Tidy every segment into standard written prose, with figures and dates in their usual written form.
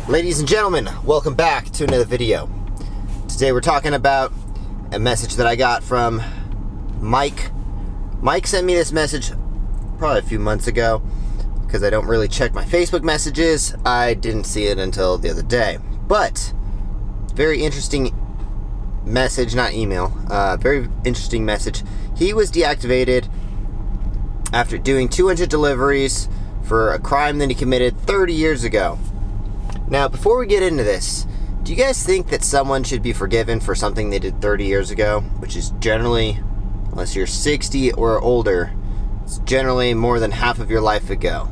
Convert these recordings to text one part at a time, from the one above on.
Ladies and gentlemen, welcome back to another video. Today we're talking about a message that I got from Mike. Mike sent me this message probably a few months ago because I don't really check my Facebook messages. I didn't see it until the other day. But, very interesting message, not email, very interesting message. He was deactivated after doing 200 deliveries for a crime that he committed 30 years ago. Now, before we get into this, do you guys think that someone should be forgiven for something they did 30 years ago? Which is generally, unless you're 60 or older, it's generally more than half of your life ago.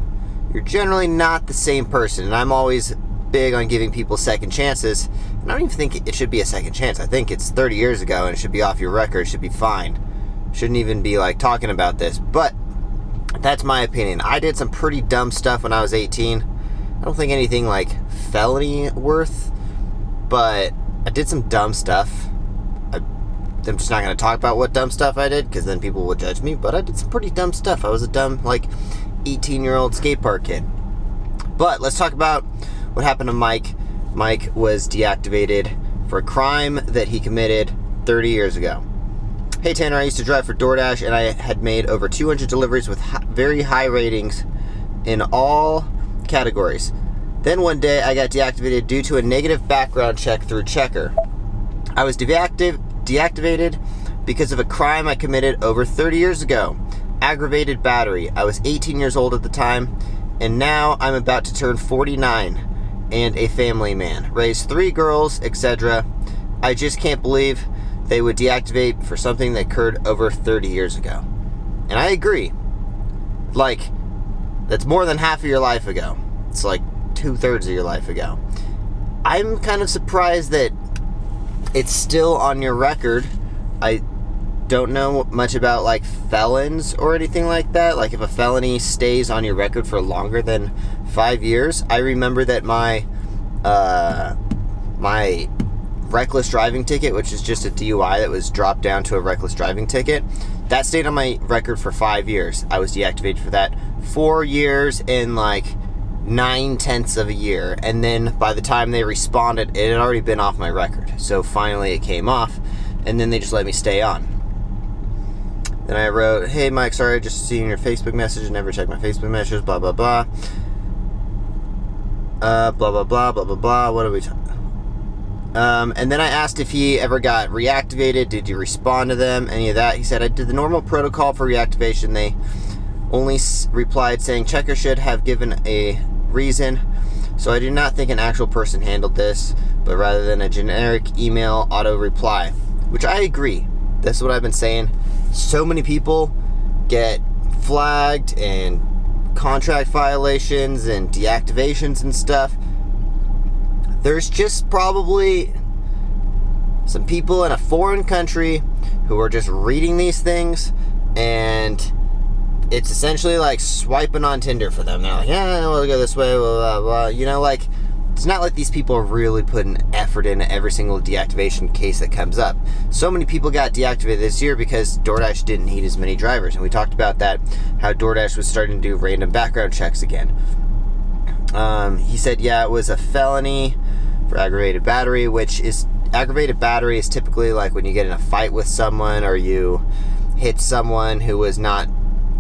You're generally not the same person, and I'm always big on giving people second chances. And I don't even think it should be a second chance. I think it's 30 years ago, and it should be off your record. It should be fine. Shouldn't even be, talking about this. But that's my opinion. I did some pretty dumb stuff when I was 18. I don't think anything felony worth, but I did some dumb stuff. I'm just not going to talk about what dumb stuff I did because then people will judge me, but I did some pretty dumb stuff. I was a dumb 18-year-old skate park kid. But let's talk about what happened to Mike. Mike was deactivated for a crime that he committed 30 years ago. Hey Tanner, I used to drive for Doordash and I had made over 200 deliveries with very high ratings in all categories. Then one day I got deactivated due to a negative background check through Checker. I was deactivated because of a crime I committed over 30 years ago. Aggravated battery. I was 18 years old at the time, and now I'm about to turn 49 and a family man. Raised 3 girls, etc. I just can't believe they would deactivate for something that occurred over 30 years ago. And I agree. That's more than half of your life ago. It's 2/3 of your life ago. I'm kind of surprised that it's still on your record. I don't know much about felons or anything like that. If a felony stays on your record for longer than 5 years. I remember that my reckless driving ticket, which is just a DUI that was dropped down to a reckless driving ticket, that stayed on my record for 5 years. I was deactivated for that 4 years and 9/10 of a year. And then by the time they responded, it had already been off my record. So finally it came off, and then they just let me stay on. Then I wrote, hey Mike, sorry, just seeing your Facebook message. Never check my Facebook messages, blah, blah, blah. Blah, blah, blah, blah, blah, blah. What are we talking? And then I asked if he ever got reactivated. Did you respond to them? Any of that? He said, I did the normal protocol for reactivation. They only replied saying Checker should have given a reason. So I do not think an actual person handled this, but rather than a generic email auto reply, which I agree. That's what I've been saying. So many people get flagged and contract violations and deactivations and stuff. There's just probably some people in a foreign country who are just reading these things, and it's essentially like swiping on Tinder for them. They're like, yeah, we'll go this way, blah, blah, blah. It's not like these people are really putting effort into every single deactivation case that comes up. So many people got deactivated this year because DoorDash didn't need as many drivers. And we talked about that, how DoorDash was starting to do random background checks again. He said, yeah, it was a felony for aggravated battery, which is, aggravated battery is typically when you get in a fight with someone or you hit someone who was not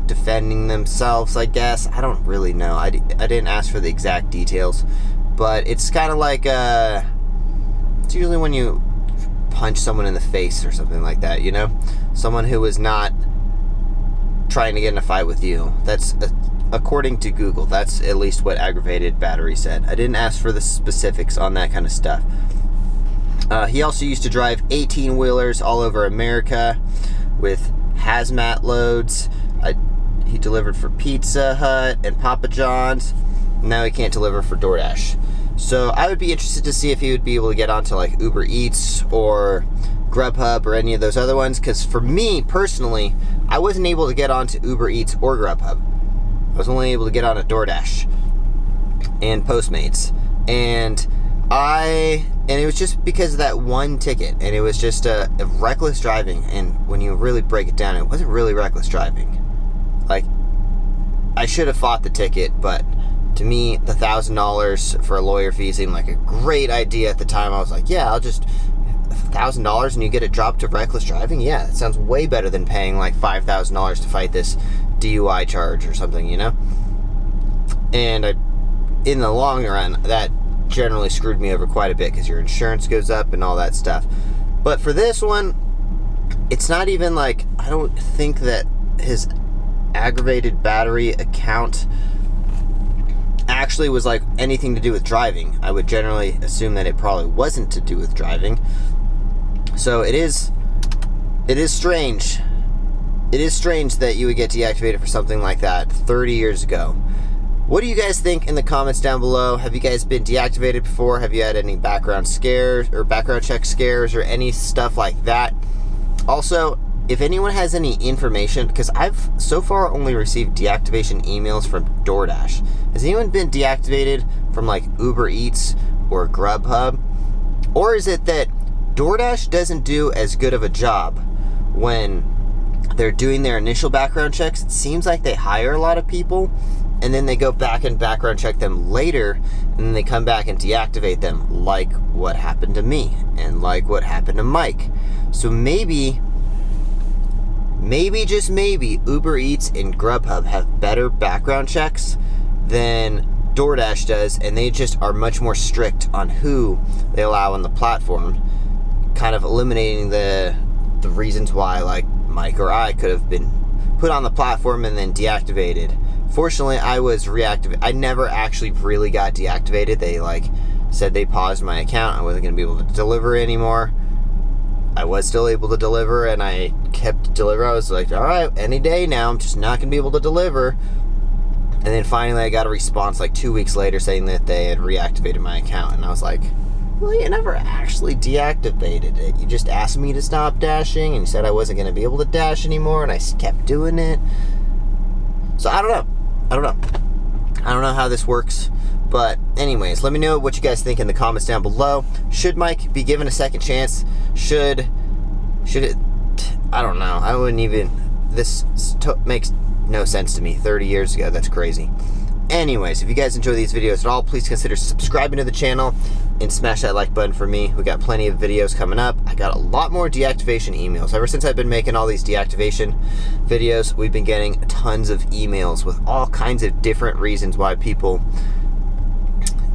defending themselves, I guess. I don't really know. I didn't ask for the exact details, but it's kind of it's usually when you punch someone in the face or something like that, someone who was not trying to get in a fight with you. That's according to Google. That's at least what aggravated battery said. I didn't ask for the specifics on that kind of stuff. He also used to drive 18-wheelers all over America with hazmat loads. He delivered for Pizza Hut and Papa John's. Now he can't deliver for DoorDash. So I would be interested to see if he would be able to get onto Uber Eats or Grubhub or any of those other ones, because for me personally, I wasn't able to get onto Uber Eats or Grubhub. I was only able to get on a DoorDash and Postmates. And it was just because of that one ticket, and it was just a reckless driving. And when you really break it down, it wasn't really reckless driving. I should have fought the ticket, but To me, the $1,000 for a lawyer fee seemed like a great idea at the time. I was like, yeah, I'll just $1,000 and you get it dropped to reckless driving. Yeah, that sounds way better than paying like $5,000 to fight this DUI charge or something, you know. And in the long run, that generally screwed me over quite a bit because your insurance goes up and all that stuff. But for this one, it's not even like, I don't think that his aggravated battery account actually was like anything to do with driving. I would generally assume that it probably wasn't to do with driving. So it is strange. It is strange that you would get deactivated for something like that 30 years ago. What do you guys think in the comments down below? Have you guys been deactivated before? Have you had any background scares or background check scares or any stuff like that? Also, if anyone has any information, because I've so far only received deactivation emails from Doordash. Has anyone been deactivated from like Ubereats or Grubhub? Or is it that DoorDash doesn't do as good of a job when they're doing their initial background checks? It seems like they hire a lot of people and then they go back and background check them later, and then they come back and deactivate them, like what happened to me and like what happened to Mike. So maybe, just maybe, Uber Eats and Grubhub have better background checks than DoorDash does, and they just are much more strict on who they allow on the platform, kind of eliminating the reasons why like Mike or I could have been put on the platform and then deactivated. Fortunately, I was reactivated. I never actually really got deactivated. They like said they paused my account. I wasn't going to be able to deliver anymore. I was still able to deliver, and I kept delivering. I was like, all right, any day now, I'm just not going to be able to deliver. And then finally I got a response like 2 weeks later saying that they had reactivated my account. And I was like, well, you never actually deactivated it. You just asked me to stop dashing, and you said I wasn't going to be able to dash anymore, and I kept doing it. So I don't know. I don't know how this works. But anyways, let me know what you guys think in the comments down below. Should Mike be given a second chance? Should it? I don't know. I wouldn't even. This makes no sense to me. 30 years ago, that's crazy. Anyways, if you guys enjoy these videos at all, please consider subscribing to the channel and smash that like button for me. We got plenty of videos coming up. I got a lot more deactivation emails. Ever since I've been making all these deactivation videos, we've been getting tons of emails with all kinds of different reasons why people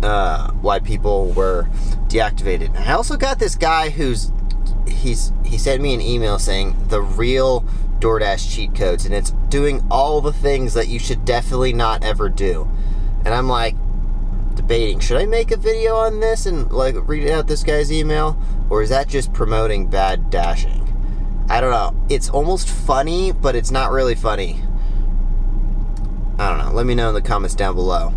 were deactivated. And I also got this guy he sent me an email saying the real DoorDash cheat codes, and it's doing all the things that you should definitely not ever do. And I'm like debating, should I make a video on this and like read out this guy's email, or is that just promoting bad dashing? I don't know. It's almost funny, but it's not really funny. I don't know. Let me know in the comments down below.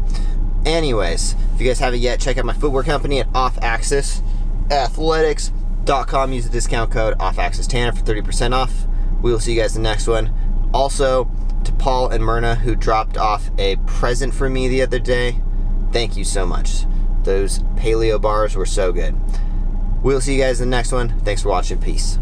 Anyways, if you guys haven't yet, check out my footwear company at offaccessathletics.com. Use the discount code offaccesstanner for 30% off. We will see you guys in the next one. Also, to Paul and Myrna, who dropped off a present for me the other day, thank you so much. Those paleo bars were so good. We'll see you guys in the next one. Thanks for watching. Peace.